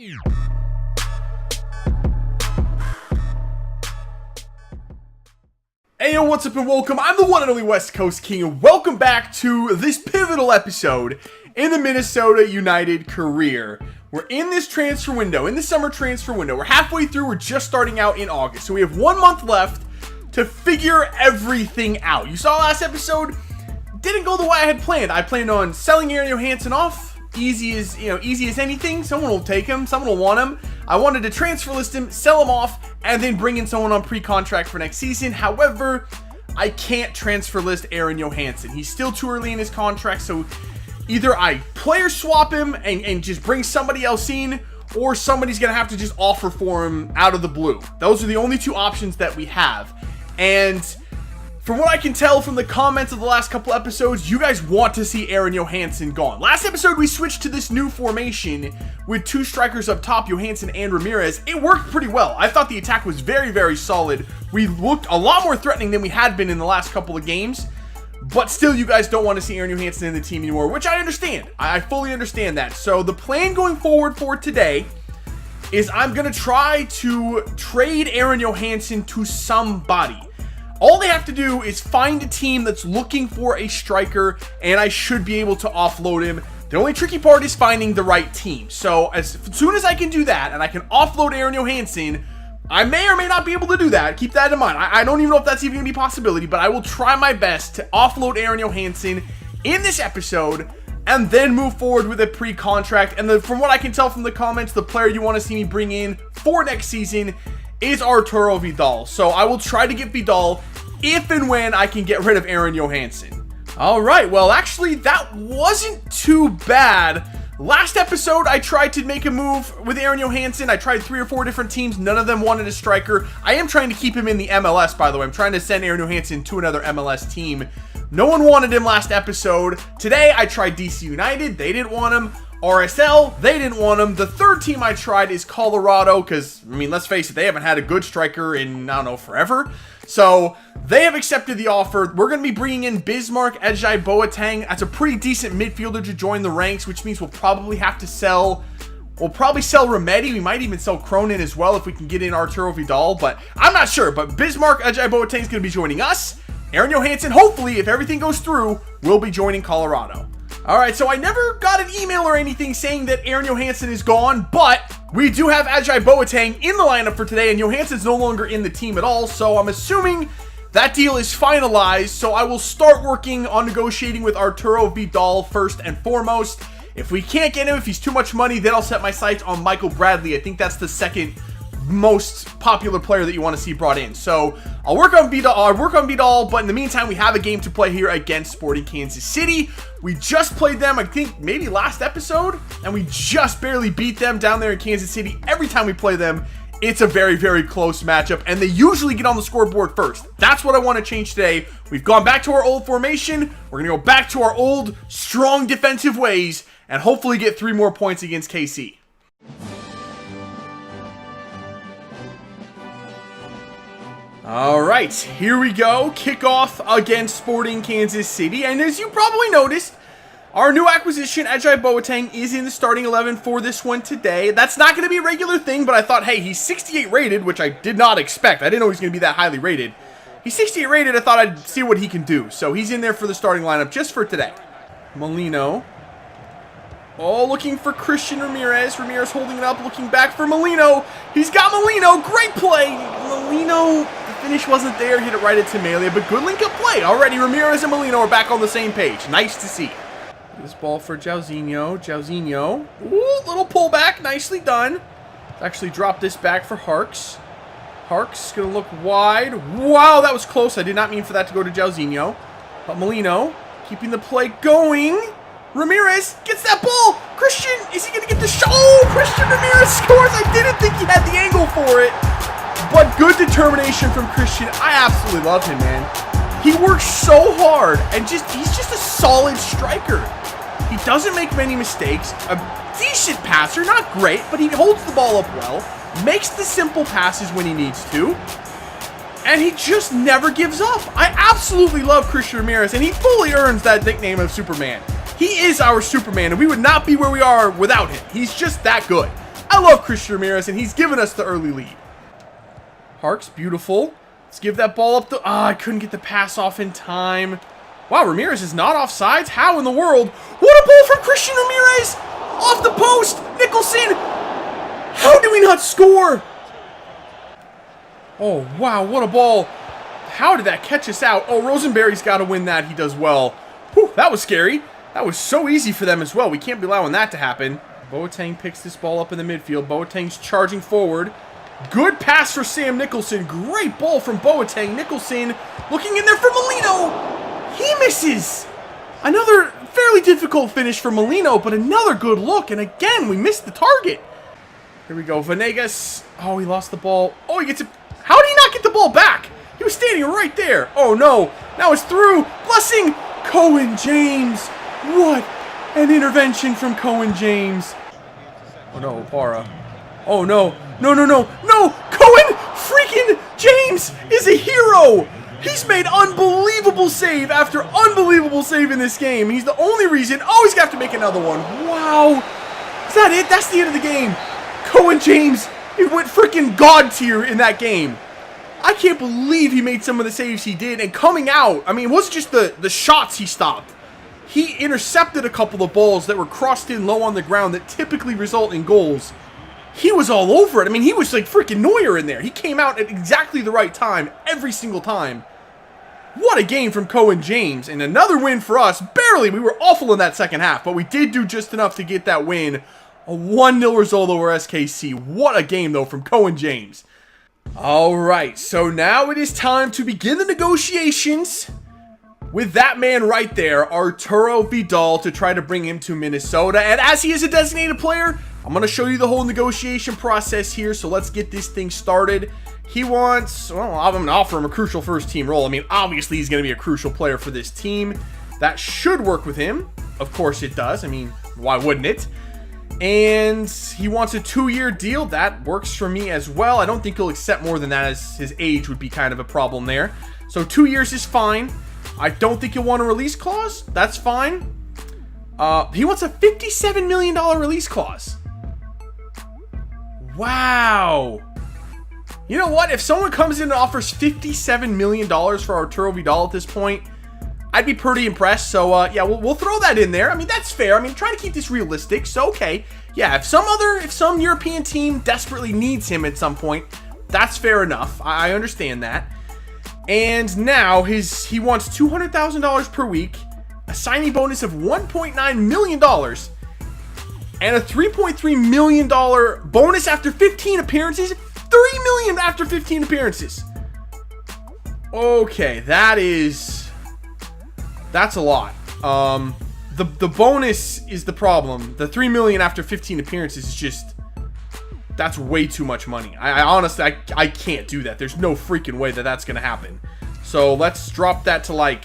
Hey yo, what's up and welcome. I'm the one and only West Coast King, and welcome back to this pivotal episode in the Minnesota United career. We're in this transfer window, in the summer transfer window. We're halfway through, we're just starting out in August. So we have 1 month left to figure everything out. You saw last episode, didn't go the way I had planned. I planned on selling Aero Chord off. Easy as anything. Someone will take him, someone will want him. I wanted to transfer list him, sell him off, and then bring in someone on pre-contract for next season. However, I can't transfer list Aero Chord. He's still too early in his contract, so either I player swap him and just bring somebody else in, or somebody's gonna have to just offer for him out of the blue. Those are the only two options that we have. And from what I can tell from the comments of the last couple episodes, you guys want to see Aero Chord gone. Last episode, we switched to this new formation with two strikers up top, Johansson and Ramirez. It worked pretty well. I thought the attack was very, very solid. We looked a lot more threatening than we had been in the last couple of games. But still, you guys don't want to see Aero Chord in the team anymore, which I understand. I fully understand that. So the plan going forward for today is I'm going to try to trade Aero Chord to somebody. All they have to do is find a team that's looking for a striker, and I should be able to offload him. The only tricky part is finding the right team. So as soon as I can do that, and I can offload Aero Chord, I may or may not be able to do that. Keep that in mind. I don't even know if that's even going to be a possibility, but I will try my best to offload Aero Chord in this episode, and then move forward with a pre-contract. And from what I can tell from the comments, the player you want to see me bring in for next season is Arturo Vidal. So I will try to get Vidal if and when I can get rid of Aero Chord. All right, well, actually, that wasn't too bad. Last episode, I tried to make a move with Aero Chord. I tried 3 or 4 different teams. None of them wanted a striker. I am trying to keep him in the MLS, by the way. I'm trying to send Aero Chord to another MLS team. No one wanted him last episode. Today, I tried DC United. They didn't want him. RSL, they didn't want him. The third team I tried is Colorado because, I mean, let's face it, they haven't had a good striker in, I don't know, forever. So they have accepted the offer. We're going to be bringing in Bismarck Ejai Boateng. That's a pretty decent midfielder to join the ranks, which means we'll probably have to sell. We'll probably sell Remedi. We might even sell Cronin as well if we can get in Arturo Vidal, but I'm not sure. But Bismarck Ejai Boateng is going to be joining us. Aero Chord, hopefully, if everything goes through, will be joining Colorado. Alright, so I never got an email or anything saying that Aero Chord is gone, but we do have Ejai Boateng in the lineup for today, and Johansson's no longer in the team at all, so I'm assuming that deal is finalized, so I will start working on negotiating with Arturo Vidal first and foremost. If we can't get him, if he's too much money, then I'll set my sights on Michael Bradley. I think that's the second most popular player that you want to see brought in. So I'll work on Vidal, but in the meantime, we have a game to play here against Sporting Kansas City. We just played them, I think, maybe last episode, and we just barely beat them down there in Kansas City. Every time we play them, it's a very, very close matchup, and they usually get on the scoreboard first. That's what I want to change today. We've gone back to our old formation. We're going to go back to our old, strong defensive ways, and hopefully get 3 more points against KC. All right, here we go. Kickoff against Sporting Kansas City. And as you probably noticed, our new acquisition, Ejai Boateng, is in the starting 11 for this one today. That's not going to be a regular thing, but I thought, hey, he's 68 rated, which I did not expect. I didn't know he was going to be that highly rated. He's 68 rated. I thought I'd see what he can do. So he's in there for the starting lineup just for today. Molino. Oh, looking for Christian Ramirez. Ramirez holding it up, looking back for Molino. He's got Molino. Great play. Molino, the finish wasn't there. Hit it right into Melia, but good link-up play. Already, Ramirez and Molino are back on the same page. Nice to see. This ball for Jauzinho. Jauzinho. Ooh, little pullback. Nicely done. Let's actually drop this back for Harks. Harks going to look wide. Wow, that was close. I did not mean for that to go to Jauzinho. But Molino keeping the play going. Ramirez gets that ball. Christian, is he going to get the shot? Oh, Christian Ramirez scores. I didn't think he had the angle for it. But good determination from Christian. I absolutely love him, man. He works so hard, and he's just a solid striker. He doesn't make many mistakes. A decent passer, not great, but he holds the ball up well. Makes the simple passes when he needs to. And he just never gives up. I absolutely love Christian Ramirez, and he fully earns that nickname of Superman. He is our Superman, and we would not be where we are without him. He's just that good. I love Christian Ramirez, and he's given us the early lead. Harks, beautiful. Let's give that ball up the... I couldn't get the pass off in time. Wow, Ramirez is not offsides? How in the world? What a ball from Christian Ramirez! Off the post! Nicholson! How did we not score? Oh, wow, what a ball. How did that catch us out? Oh, Rosenberry's got to win that. He does well. Whew, that was scary. That was so easy for them as well. We can't be allowing that to happen. Boateng picks this ball up in the midfield. Boateng's charging forward. Good pass for Sam Nicholson. Great ball from Boateng. Nicholson looking in there for Molino. He misses. Another fairly difficult finish for Molino, but another good look. And again, we missed the target. Here we go. Venegas. Oh, he lost the ball. Oh, he gets it. How did he not get the ball back? He was standing right there. Oh, no. Now it's through. Blessing. Cohen James. What an intervention from Cohen James. Oh, no. Para. Oh, no. No, no, no. No. Cohen freaking James is a hero. He's made unbelievable save after unbelievable save in this game. He's the only reason. Oh, he's got to make another one. Wow. Is that it? That's the end of the game. Cohen James, he went freaking God tier in that game. I can't believe he made some of the saves he did. And coming out, I mean, it wasn't just the shots he stopped. He intercepted a couple of balls that were crossed in low on the ground that typically result in goals. He was all over it. I mean, he was like freaking Neuer in there. He came out at exactly the right time every single time. What a game from Cohen James. And another win for us. Barely. We were awful in that second half, but we did do just enough to get that win. A 1-0 result over SKC. What a game, though, from Cohen James. Alright, so now it is time to begin the negotiations with that man right there, Arturo Vidal, to try to bring him to Minnesota. And as he is a designated player, I'm going to show you the whole negotiation process here, so let's get this thing started. He wants, well, I'm going to offer him a crucial first-team role. I mean, obviously he's going to be a crucial player for this team. That should work with him. Of course it does. I mean, why wouldn't it? And he wants a 2-year deal. That works for me as well. I don't think he'll accept more than that, as his age would be kind of a problem there. So 2 years is fine. I don't think he'll want a release clause. That's fine. He wants a $57 million release clause. Wow. You know what? If someone comes in and offers $57 million for Arturo Vidal at this point, I'd be pretty impressed. So, yeah, we'll throw that in there. I mean, that's fair. I mean, trying to keep this realistic. So, okay. Yeah, if some European team desperately needs him at some point, that's fair enough. I understand that. And now he wants $200,000 per week, a signing bonus of $1.9 million, and a $3.3 million bonus after 15 appearances. $3 million after 15 appearances. Okay, that's a lot. The bonus is the problem. The $3 million after 15 appearances is just, that's way too much money. I honestly, I can't do that. There's no freaking way that that's gonna happen. So let's drop that to like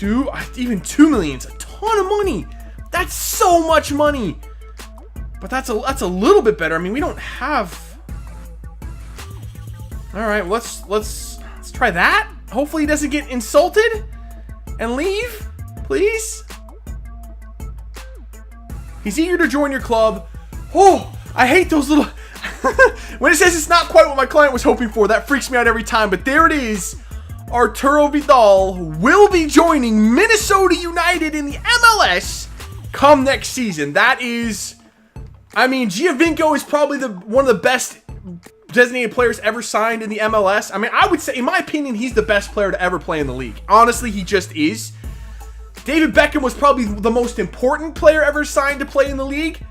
even $2 million. It's a ton of money. That's so much money. But that's a little bit better. I mean, we don't have. All right, let's try that. Hopefully he doesn't get insulted and leave, please. He's eager to join your club. Oh, I hate those little... When it says it's not quite what my client was hoping for, that freaks me out every time. But there it is. Arturo Vidal will be joining Minnesota United in the MLS come next season. That is... I mean, Giovinco is probably one of the best designated players ever signed in the MLS. I mean, I would say, in my opinion, he's the best player to ever play in the league. Honestly, he just is. David Beckham was probably the most important player ever signed to play in the league.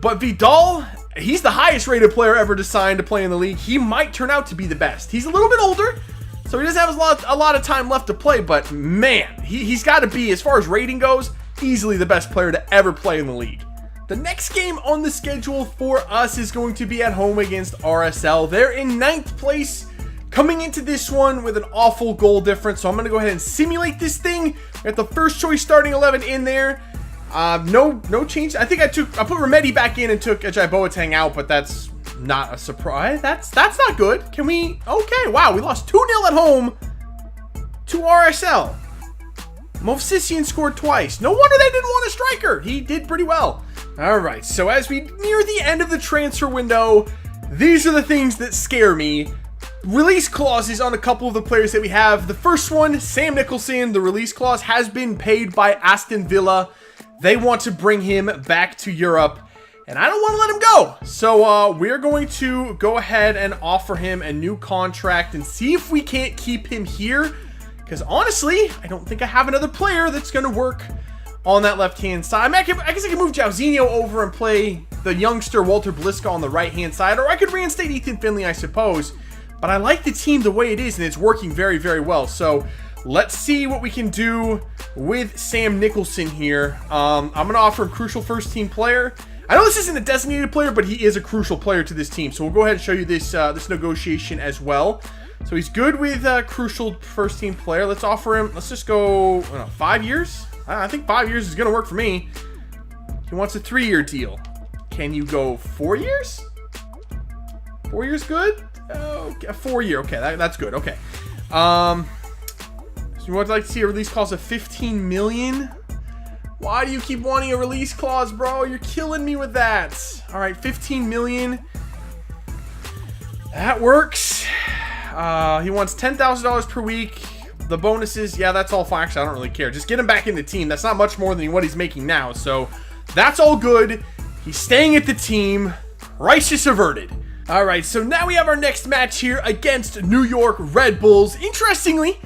But Vidal, he's the highest rated player ever to sign to play in the league. He might turn out to be the best. He's a little bit older, so he doesn't have a lot of time left to play. But man, he's got to be, as far as rating goes, easily the best player to ever play in the league. The next game on the schedule for us is going to be at home against RSL. They're in 9th place, coming into this one with an awful goal difference. So I'm going to go ahead and simulate this thing. Got the first choice starting 11 in there. No change. I think I put Remedi back in and took Ajay Boateng out, but that's not a surprise. That's not good. Can we? Okay, wow, we lost 2-0 at home to RSL. Movsisian scored twice. No wonder they didn't want a striker. He did pretty well. All right, so as we near the end of the transfer window, these are the things that scare me. Release clauses on a couple of the players that we have. The first one, Sam Nicholson, the release clause has been paid by Aston Villa. They want to bring him back to Europe, and I don't want to let him go. So we're going to go ahead and offer him a new contract and see if we can't keep him here. Because honestly, I don't think I have another player that's going to work on that left-hand side. I guess I can move Jauzinho over and play the youngster Walter Bliska on the right-hand side, or I could reinstate Ethan Finley, I suppose. But I like the team the way it is, and it's working very, very well. So let's see what we can do with Sam Nicholson here. I'm going to offer him crucial first-team player. I know this isn't a designated player, but he is a crucial player to this team. So we'll go ahead and show you this this negotiation as well. So he's good with crucial first-team player. Let's offer him, let's just go 5 years. I think 5 years is going to work for me. He wants a 3-year deal. Can you go 4 years? 4 years good? Okay, a 4-year. Okay, that's good. Okay. So you would like to see a release clause of 15 million? Why do you keep wanting a release clause, bro? You're killing me with that. All right, 15 million. That works. He wants $10,000 per week. The bonuses, yeah, that's all fine. Actually, I don't really care. Just get him back in the team. That's not much more than what he's making now. So that's all good. He's staying at the team. Crisis averted. All right, so now we have our next match here against New York Red Bulls. Interestingly,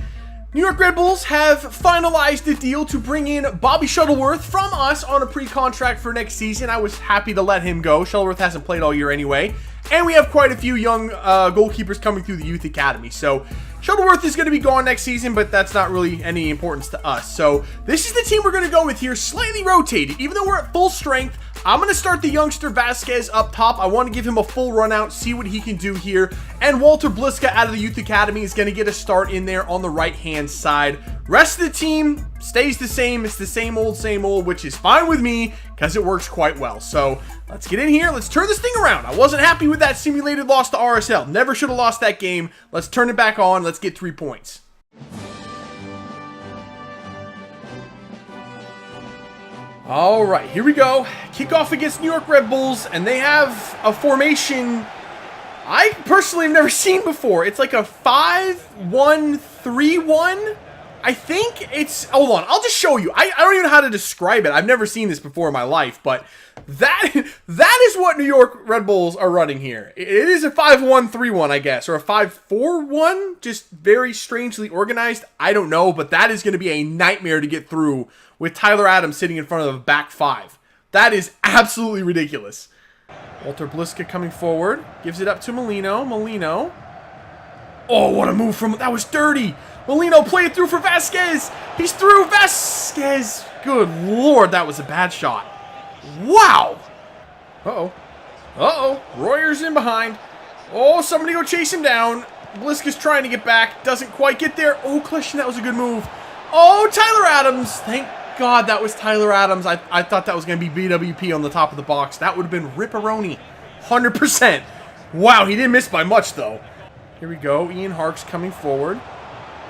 New York Red Bulls have finalized the deal to bring in Bobby Shuttleworth from us on a pre-contract for next season. I was happy to let him go. Shuttleworth hasn't played all year anyway. And we have quite a few young goalkeepers coming through the youth academy. So Shuttleworth is going to be gone next season, but that's not really any importance to us. So this is the team we're going to go with here, slightly rotated. Even though we're at full strength, I'm going to start the youngster Vasquez up top. I want to give him a full run out, see what he can do here. And Walter Bliska out of the youth academy is going to get a start in there on the right-hand side. Rest of the team stays the same. It's the same old, which is fine with me because it works quite well. So let's get in here. Let's turn this thing around. I wasn't happy with that simulated loss to RSL. Never should have lost that game. Let's turn it back on. Let's get 3 points. All right, here we go. Kickoff against New York Red Bulls, and they have a formation I personally have never seen before. It's like a 5-1-3-1. I think it's, hold on, I'll just show you. I don't even know how to describe it. I've never seen this before in my life, but that is what New York Red Bulls are running here. It is a 5-1-3-1, I guess, or a 5-4-1, just very strangely organized. I don't know, but that is going to be a nightmare to get through with Tyler Adams sitting in front of the back five. That is absolutely ridiculous. Walter Bliska coming forward, gives it up to Molino. Oh, what a move from, that was dirty. Molino play it through for Vasquez. He's through. Vasquez. Good Lord, that was a bad shot. Wow. Uh-oh. Royer's in behind. Oh, somebody go chase him down. Bliska's trying to get back. Doesn't quite get there. Oh, Clishion, that was a good move. Oh, Tyler Adams. Thank God that was Tyler Adams. I thought that was going to be BWP on the top of the box. That would have been Ripperoni. 100%. Wow, he didn't miss by much, though. Here we go. Ian Hark's coming forward.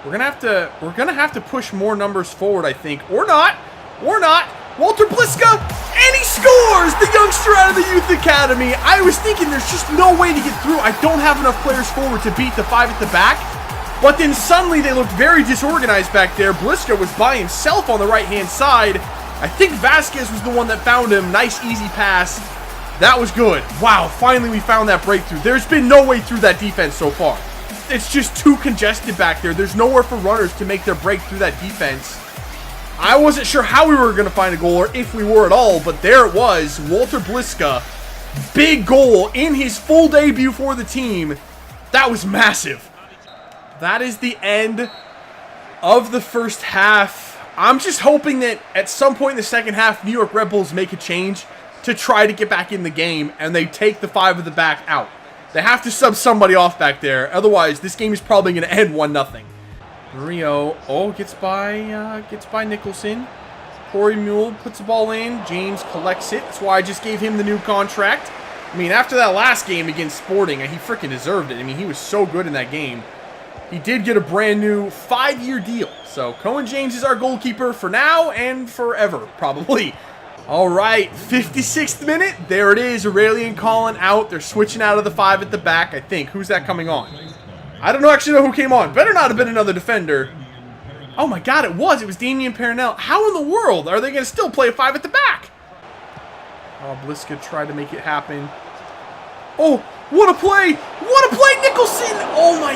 We're gonna have to push more numbers forward, I think. Or not. Walter Bliska, and he scores! The youngster out of the youth academy. I was thinking there's just no way to get through. I don't have enough players forward to beat the five at the back. But then suddenly they looked very disorganized back there. Bliska was by himself on the right-hand side. I think Vasquez was the one that found him. Nice, easy pass. That was good. Wow, finally we found that breakthrough. There's been no way through that defense so far. It's just too congested back there. There's nowhere for runners to make their break through that defense. I wasn't sure how we were going to find a goal, or if we were at all, but there it was. Walter Bliska, big goal in his full debut for the team. That was massive. That is the end of the first half. I'm just hoping that at some point in the second half, New York Red Bulls make a change to try to get back in the game, and they take the five at the back out. They have to sub somebody off back there. Otherwise, this game is probably going to end 1-0. Murillo, gets by Nicholson. Corey Mule puts the ball in. James collects it. That's why I just gave him the new contract. I mean, after that last game against Sporting, he freaking deserved it. I mean, he was so good in that game. He did get a brand new 5-year deal. So, Cohen James is our goalkeeper for now and forever, probably. All right, 56th minute. There it is. Aurelian calling out. They're switching out of the 5 at the back, I think. Who's that coming on? I don't actually know who came on. Better not have been another defender. Oh my god, it was. It was Damian Pernell. How in the world are they going to still play a 5 at the back? Oh, Bliska tried to make it happen. Oh, what a play! What a play, Nicholson! Oh my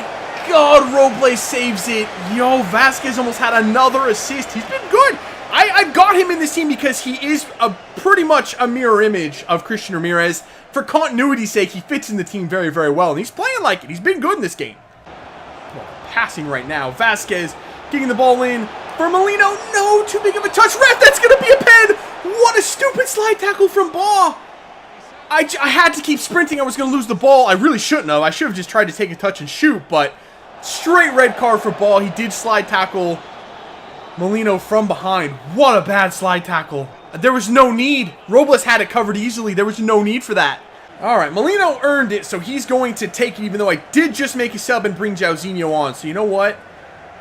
god, Robles saves it. Yo, Vasquez almost had another assist. He's been good. I got him in this team because he is pretty much a mirror image of Christian Ramirez. For continuity's sake, he fits in the team very, very well. And he's playing like it. He's been good in this game. Well, passing right now. Vasquez getting the ball in for Molino. No, too big of a touch. Ref, that's going to be a pen. What a stupid slide tackle from Baugh. I had to keep sprinting. I was going to lose the ball. I really shouldn't have. I should have just tried to take a touch and shoot. But straight red card for Baugh. He did slide tackle Molino from behind. What a bad slide tackle. There was no need. Robles had it covered easily. There was no need for that. All right, Molino earned it, so he's going to take it, even though I did just make a sub and bring Jairzinho on. So you know what?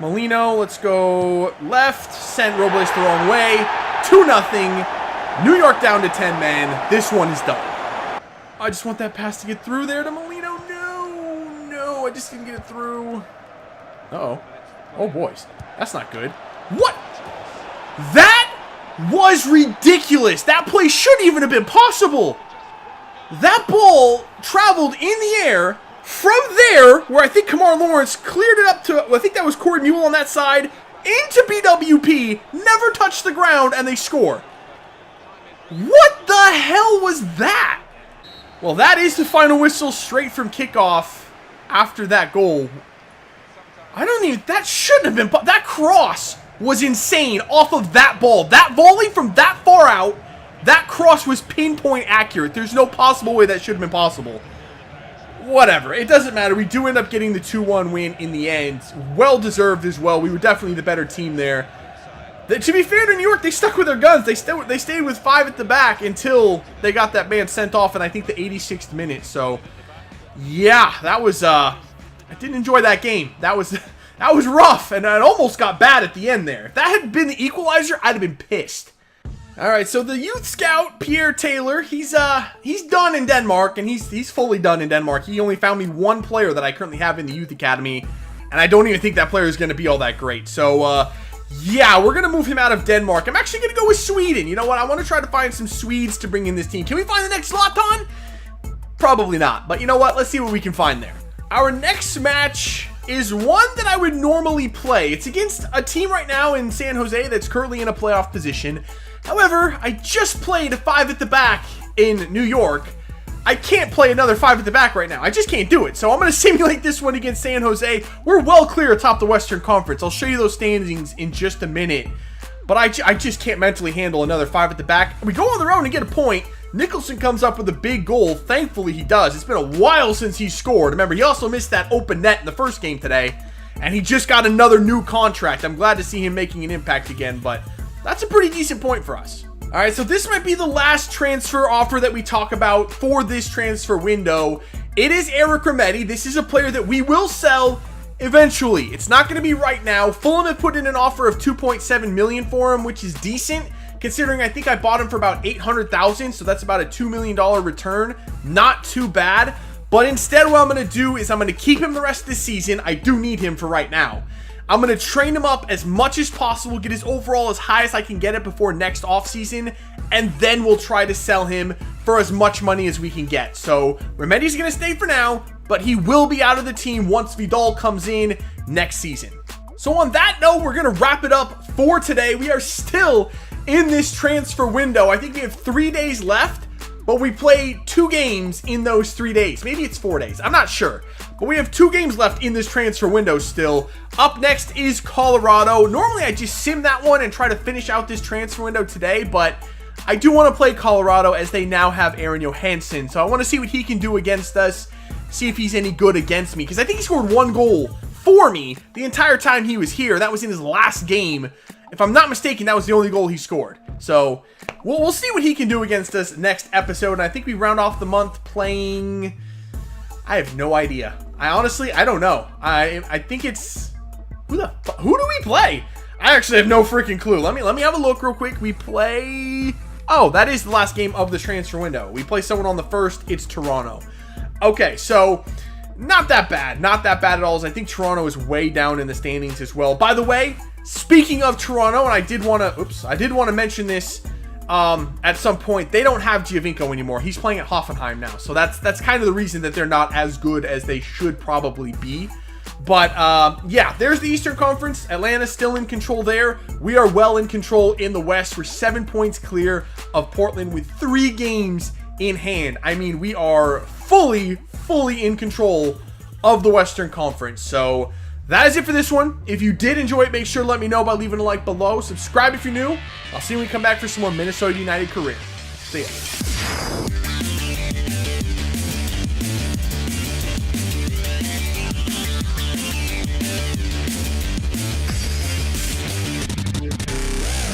Molino, let's go left. Sent Robles the wrong way. 2-0. New York down to 10 man. This one is done. I just want that pass to get through there to Molino. No, I just didn't get it through. Uh-oh. Oh, boys. That's not good. What? That was ridiculous. That play shouldn't even have been possible. That ball traveled in the air from there, where I think Kamar Lawrence cleared it up to, I think that was Corey Mule on that side, into BWP, never touched the ground, and they score. What the hell was that? Well, that is the final whistle straight from kickoff after that goal. That shouldn't have been, that cross was insane off of that ball. That volley from that far out, that cross was pinpoint accurate. There's no possible way that should have been possible. Whatever. It doesn't matter. We do end up getting the 2-1 win in the end. Well-deserved as well. We were definitely the better team there. To be fair to New York, they stuck with their guns. They stayed with 5 at the back until they got that man sent off in, I think, the 86th minute. So, yeah, that was, I didn't enjoy that game. That was rough, and it almost got bad at the end there. If that had been the equalizer, I'd have been pissed. All right, so the youth scout, Pierre Taylor, he's done in Denmark, and he's fully done in Denmark. He only found me one player that I currently have in the youth academy, and I don't even think that player is going to be all that great. So, yeah, we're going to move him out of Denmark. I'm actually going to go with Sweden. You know what? I want to try to find some Swedes to bring in this team. Can we find the next Zlatan? Probably not, but you know what? Let's see what we can find there. Our next match is one that I would normally play. It's against a team right now in San Jose that's currently in a playoff position. However, I just played a 5 at the back in New York. I can't play another 5 at the back right now. I just can't do it. So I'm going to simulate this one against San Jose. We're well clear atop the Western Conference. I'll show you those standings in just a minute. But I just can't mentally handle another 5 at the back. We go on the road and get a point. Nicholson comes up with a big goal. Thankfully, he does. It's been a while since he scored. Remember, he also missed that open net in the first game today. And he just got another new contract. I'm glad to see him making an impact again. But that's a pretty decent point for us. All right, so this might be the last transfer offer that we talk about for this transfer window. It is Eric Remedi. This is a player that we will sell eventually. It's not going to be right now. Fulham have put in an offer of $2.7 million for him, which is decent, considering I think I bought him for about $800,000, so that's about a $2 million return. Not too bad. But instead, what I'm going to do is I'm going to keep him the rest of the season. I do need him for right now. I'm going to train him up as much as possible, get his overall as high as I can get it before next offseason, and then we'll try to sell him for as much money as we can get. So Remedi's going to stay for now, but he will be out of the team once Vidal comes in next season. So on that note, we're going to wrap it up for today. We are still in this transfer window. I think we have 3 days left, but we play 2 games in those 3 days. Maybe it's 4 days. I'm not sure. But we have 2 games left in this transfer window still. Up next is Colorado. Normally, I just sim that one and try to finish out this transfer window today, but I do want to play Colorado as they now have Aaron Johansson. So I want to see what he can do against us, see if he's any good against me, because I think he scored 1 goal for me the entire time he was here. That was in his last game. If I'm not mistaken, that was the only goal he scored. So we'll see what he can do against us next episode. And I think we round off the month playing... I have no idea. I don't know. I think it's... Who do we play? I actually have no freaking clue. Let me have a look real quick. We play Oh, that is the last game of the transfer window. We play someone on the 1st. It's Toronto. Okay, so not that bad. Not that bad at all. As I think Toronto is way down in the standings as well. By the way, speaking of Toronto, and I did want to mention this at some point. They don't have Giovinco anymore. He's playing at Hoffenheim now. So that's kind of the reason that they're not as good as they should probably be. But, yeah, there's the Eastern Conference. Atlanta's still in control there. We are well in control in the West. We're 7 points clear of Portland with 3 games in hand. I mean, we are fully in control of the Western Conference. So, that is it for this one. If you did enjoy it, make sure to let me know by leaving a like below. Subscribe if you're new. I'll see you when we come back for some more Minnesota United career. See ya.